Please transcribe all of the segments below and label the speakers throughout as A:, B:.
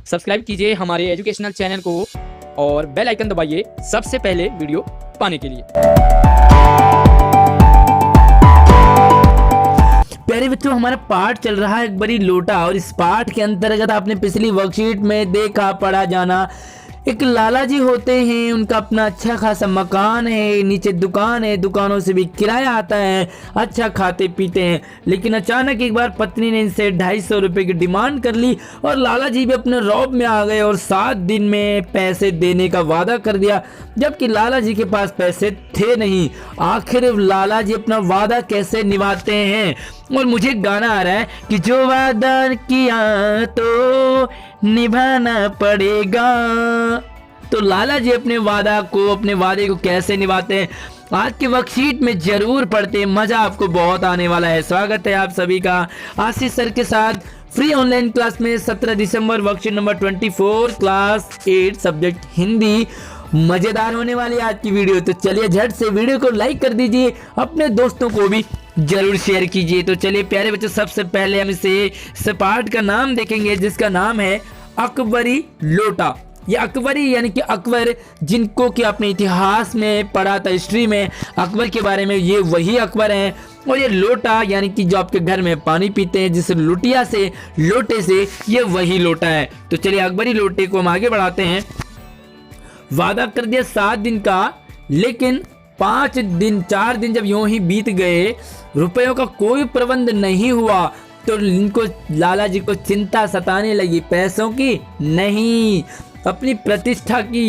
A: Subscribe कीजिए हमारे educational channel को और बेल आइकन दबाइए सबसे पहले वीडियो पाने के लिए।
B: प्यारे बच्चों, हमारा पाठ चल रहा है एक बड़ी लोटा, और इस पाठ के अंतर्गत आपने पिछली वर्कशीट में देखा पढ़ा जाना, एक लाला जी होते हैं, उनका अपना अच्छा खासा मकान है, नीचे दुकान है, दुकानों से भी किराया आता है, अच्छा खाते पीते हैं। लेकिन अचानक एक बार पत्नी ने इनसे 250 रुपये की डिमांड कर ली और लाला जी भी अपने रौब में आ गए और 7 दिन में पैसे देने का वादा कर दिया, जबकि लाला जी के पास पैसे थे नहीं। आखिर लाला जी अपना वादा कैसे निभाते हैं? और मुझे गाना आ रहा है कि जो वादा किया तो निभाना पड़ेगा। तो लाला जी अपने वादे को कैसे निभाते हैं, आज के वर्कशीट में जरूर पढ़ते हैं, मजा आपको बहुत आने वाला है। स्वागत है आप सभी का आशीष सर के साथ फ्री ऑनलाइन क्लास में। 17 दिसंबर worksheet number 24 class 8 subject Hindi. मजेदार होने वाली आज की वीडियो, तो चलिए झट से वीडियो को लाइक कर दीजिए, अपने दोस्तों को भी जरूर शेयर कीजिए। तो चलिए प्यारे बच्चों, सबसे पहले हम इस पाठ का नाम देखेंगे जिसका नाम है अकबरी लोटा। ये अकबरी यानी कि अकबर, जिनको कि आपने इतिहास में पढ़ा था, हिस्ट्री में अकबर के बारे में, ये वही अकबर हैं। और ये लोटा यानी कि जो आपके घर में पानी पीते हैं जिस लोटे से, ये वही लोटा है। तो चलिए अकबरी लोटे को हम आगे बढ़ाते हैं। वादा कर दिया 7 दिन का, लेकिन 4 दिन जब यूं ही बीत गए, रुपयों का कोई प्रबंध नहीं हुआ, तो इनको लाला जी को चिंता सताने लगी। पैसों की नहीं, अपनी प्रतिष्ठा की।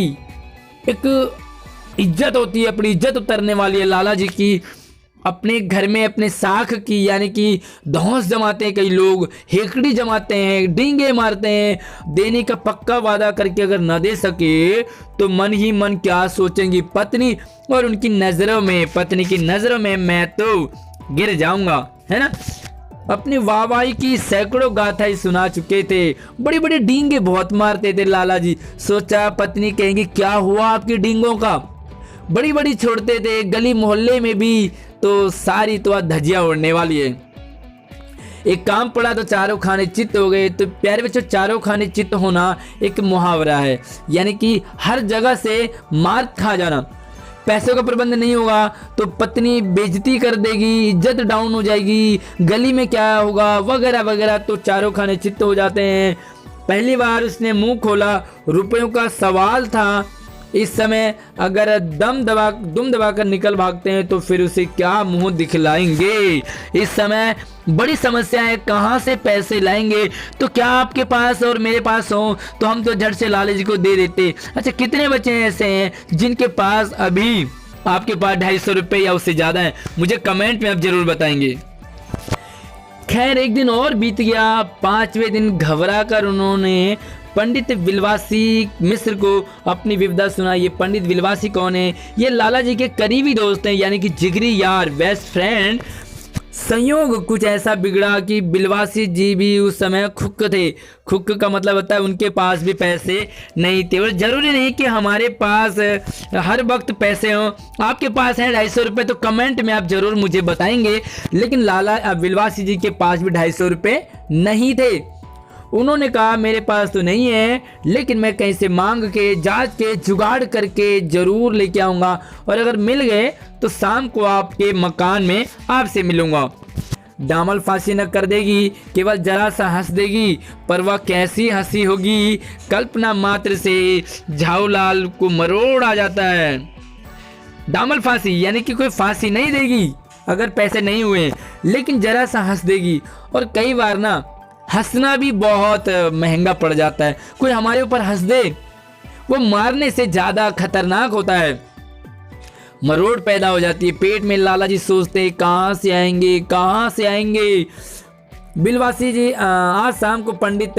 B: एक इज्जत होती है, अपनी इज्जत उतरने वाली है लाला जी की। अपने घर में अपने साख की यानी कि धौंस जमाते हैं, कई लोग हेकड़ी जमाते हैं, डींगे मारते हैं। देने का पक्का वादा करके अगर न दे सके तो मन ही मन क्या सोचेंगी पत्नी, और उनकी नज़रों में, पत्नी की नज़रों में मैं तो गिर जाऊंगा, है ना। अपनी वाहवाही की सैकड़ों गाथाएं सुना चुके थे, बड़ी बड़ी डींगे बहुत मारते थे लाला जी। सोचा पत्नी कहेंगी क्या हुआ आपकी डींगों का, बड़ी बड़ी छोड़ते थे, गली मोहल्ले में भी तो सारी तो धजिया उड़ने वाली है। एक काम पड़ा तो चारों खाने चित्त हो गए। तो प्यारे बच्चों, चारों खाने चित्त होना एक मुहावरा है, यानी कि हर जगह से मार खा जाना। पैसों का प्रबंध नहीं होगा तो पत्नी बेइज्जती कर देगी, इज्जत डाउन हो जाएगी, गली में क्या होगा वगैरह वगैरह। तो चारों खाने चित्त हो जाते हैं। पहली बार उसने मुंह खोला, रुपयों का सवाल था। इस समय अगर दुम दबा कर निकल भागते हैं तो फिर उसे क्या मुंह दिखलाएंगे। इस समय बड़ी समस्या है, कहाँ से पैसे लाएंगे। तो क्या आपके पास और मेरे पास हो तो हम तो झट से लाला जी को दे देते। अच्छा, कितने बच्चे ऐसे हैं जिनके पास अभी आपके पास 250 रुपये या उससे ज़्यादा है? मुझे कमेंट में आप जरूर बताएंगे। खैर, एक दिन और बीत गया। 5वें दिन घबरा कर उन्होंने पंडित विलवासी मिश्र को अपनी विपदा सुनाई। ये पंडित विलवासी कौन है? ये लाला जी के करीबी दोस्त हैं, यानी कि जिगरी यार, बेस्ट फ्रेंड। संयोग कुछ ऐसा बिगड़ा कि विलवासी जी भी उस समय खुक्क थे। खुक्क का मतलब होता है उनके पास भी पैसे नहीं थे। और जरूरी नहीं कि हमारे पास हर वक्त पैसे हों। आपके पास है 250 रुपये तो कमेंट में आप जरूर मुझे बताएंगे। लेकिन लाला विलवासी जी के पास भी 250 रुपये नहीं थे। उन्होंने कहा मेरे पास तो नहीं है, लेकिन मैं कहीं से मांग के, जांच के, जुगाड़ करके जरूर लेके आऊँगा, और अगर मिल गए तो शाम को आपके मकान में आपसे मिलूँगा। दामल फांसी न कर देगी, केवल जरा सा हंस देगी, पर वह कैसी हंसी होगी, कल्पना मात्र से झाऊलाल को मरोड़ आ जाता है। दामल फांसी यानी कि कोई फांसी नहीं देगी अगर पैसे नहीं हुए, लेकिन जरा सा हंस देगी। और कई बार ना हंसना भी बहुत महंगा पड़ जाता है। कोई हमारे ऊपर हंस दे, वो मारने से ज्यादा खतरनाक होता है। मरोड़ पैदा हो जाती है पेट में। लाला जी सोचते कहाँ से आएंगे, कहाँ से आएंगे। बिलवासी जी आज शाम को पंडित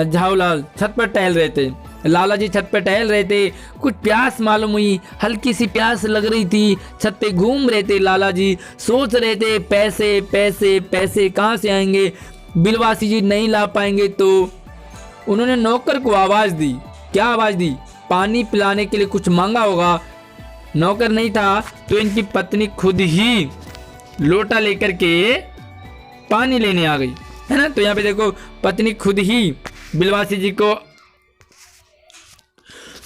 B: झाऊलाल छत पर टहल रहे थे। लाला जी छत पर टहल रहे थे, कुछ प्यास मालूम हुई, हल्की सी प्यास लग रही थी। छत पे घूम रहे थे लाला जी, सोच रहे थे पैसे पैसे पैसे कहाँ से आएंगे। बिलवासी जी नहीं ला पाएंगे तो उन्होंने नौकर को आवाज़ दी। क्या आवाज़ दी? पानी पिलाने के लिए कुछ मांगा होगा। नौकर नहीं था तो इनकी पत्नी खुद ही लोटा लेकर के पानी लेने आ गई, है ना। तो यहाँ पे देखो, पत्नी खुद ही बिलवासी जी को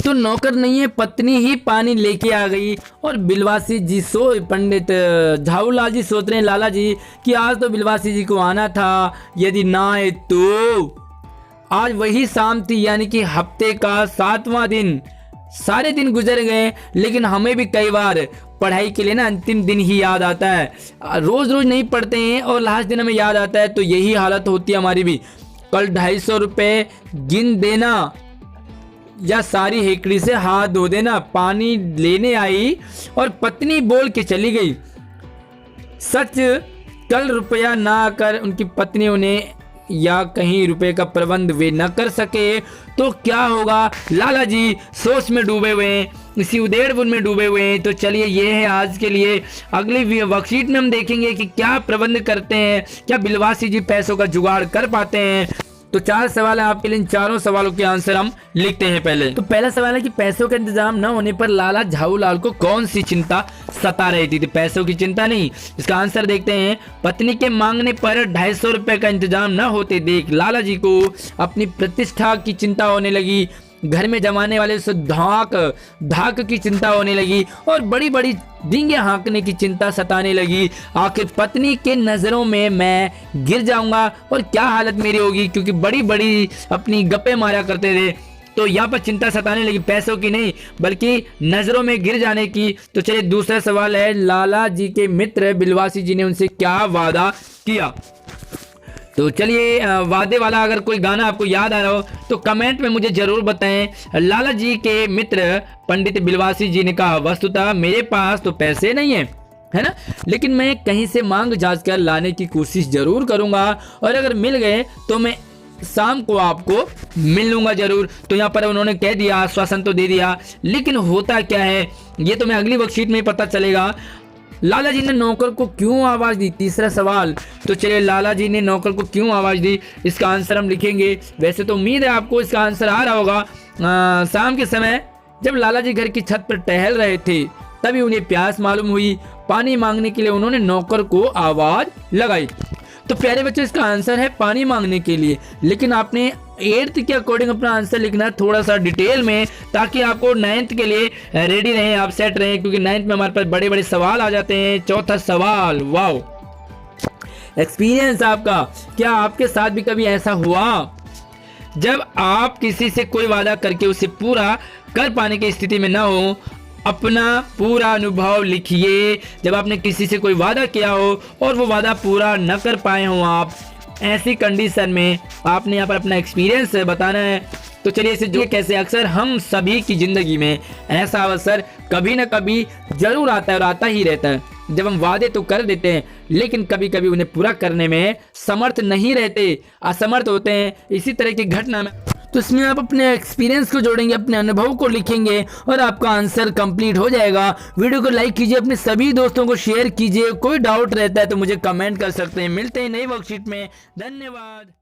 B: तो नौकर नहीं है, पत्नी ही पानी लेके आ गई। और बिलवासी जी पंडित झाऊलाल जी सोच रहे हैं लाला जी कि आज तो बिलवासी जी को आना था, यदि ना आए तो। आज वही शाम थी, यानी कि हफ्ते का 7वां दिन। सारे दिन गुजर गए, लेकिन हमें भी कई बार पढ़ाई के लिए ना अंतिम दिन ही याद आता है। रोज रोज नहीं पढ़ते हैं और लास्ट दिन हमें याद आता है, तो यही हालत होती है हमारी भी। कल 250 रुपये गिन देना या सारी हेकड़ी से हाथ धो देना। पानी लेने आई और पत्नी बोल के चली गई। सच, कल रुपया ना आकर उनकी पत्नी उन्हें या कहीं रुपए का प्रबंध वे न कर सके तो क्या होगा। लाला जी सोच में डूबे हुए हैं, इसी उधेड़-बुन में डूबे हुए हैं। तो चलिए ये है आज के लिए। अगली वर्कशीट में हम देखेंगे कि क्या प्रबंध करते हैं, क्या बिलवासी जी पैसों का जुगाड़ कर पाते हैं। तो 4 सवाल है आपके लिए, इन चारों सवालों के आंसर हम लिखते हैं। पहले तो पहला सवाल है कि पैसों का इंतजाम न होने पर लाला झाऊलाल को कौन सी चिंता सता रही थी। तो पैसों की चिंता नहीं, इसका आंसर देखते हैं। पत्नी के मांगने पर 250 रुपए का इंतजाम न होते देख लाला जी को अपनी प्रतिष्ठा की चिंता होने लगी। घर में जमाने वाले से धाक की चिंता होने लगी और बड़ी बड़ी डींगे हाँकने की चिंता सताने लगी। आखिर पत्नी के नजरों में मैं गिर जाऊंगा और क्या हालत मेरी होगी, क्योंकि बड़ी बड़ी अपनी गप्पे मारा करते थे। तो यहाँ पर चिंता सताने लगी, पैसों की नहीं बल्कि नजरों में गिर जाने की। तो चलिए दूसरा सवाल है, लाला जी के मित्र बिलवासी जी ने उनसे क्या वादा किया। तो चलिए वादे वाला अगर कोई गाना आपको याद आ रहा हो तो कमेंट में मुझे जरूर बताएं। लाला जी के मित्र पंडित बिलवासी जी ने कहा, वस्तुतः मेरे पास तो पैसे नहीं है ना, लेकिन मैं कहीं से मांग जांच कर लाने की कोशिश जरूर करूंगा और अगर मिल गए तो मैं शाम को आपको मिल लूंगा जरूर। तो यहाँ पर उन्होंने कह दिया, आश्वासन तो दे दिया, लेकिन होता क्या है ये तो मैं अगली वर्कशीट में पता चलेगा। लाला जी ने नौकर को क्यों आवाज दी, तीसरा सवाल। तो चलिए लाला जी ने नौकर को क्यों आवाज दी, इसका आंसर हम लिखेंगे। वैसे तो उम्मीद है आपको इसका आंसर आ रहा होगा। शाम के समय जब लाला जी घर की छत पर टहल रहे थे तभी उन्हें प्यास मालूम हुई। पानी मांगने के लिए उन्होंने नौकर को आवाज लगाई। तो प्यारे बच्चों इसका आंसर है पानी मांगने के लिए, लेकिन आपने 8th के अकॉर्डिंग अपना आंसर लिखना है थोड़ा सा डिटेल में, ताकि आपको 9th के लिए रेडी रहें, आप सेट रहें, क्योंकि 9th में हमारे पास बड़े बड़े सवाल आ जाते हैं। चौथा सवाल, वाओ एक्सपीरियंस आपका, क्या आपके साथ भी कभी ऐसा हुआ जब आप किसी से कोई वादा करके उसे पूरा कर पाने की स्थिति में ना हो। अपना पूरा अनुभव लिखिए, जब आपने किसी से कोई वादा किया हो और वो वादा पूरा न कर पाए हो आप, ऐसी कंडीशन में आपने यहाँ पर अपना एक्सपीरियंस बताना है। तो चलिए इसे जो कैसे, अक्सर हम सभी की जिंदगी में ऐसा अवसर कभी ना कभी जरूर आता है और आता ही रहता है, जब हम वादे तो कर देते हैं लेकिन कभी कभी उन्हें पूरा करने में समर्थ नहीं रहते, असमर्थ होते हैं। इसी तरह की घटना में तो इसमें आप अपने एक्सपीरियंस को जोड़ेंगे, अपने अनुभव को लिखेंगे और आपका आंसर कंप्लीट हो जाएगा। वीडियो को लाइक कीजिए, अपने सभी दोस्तों को शेयर कीजिए। कोई डाउट रहता है तो मुझे कमेंट कर सकते हैं। मिलते हैं नई वर्कशीट में, धन्यवाद।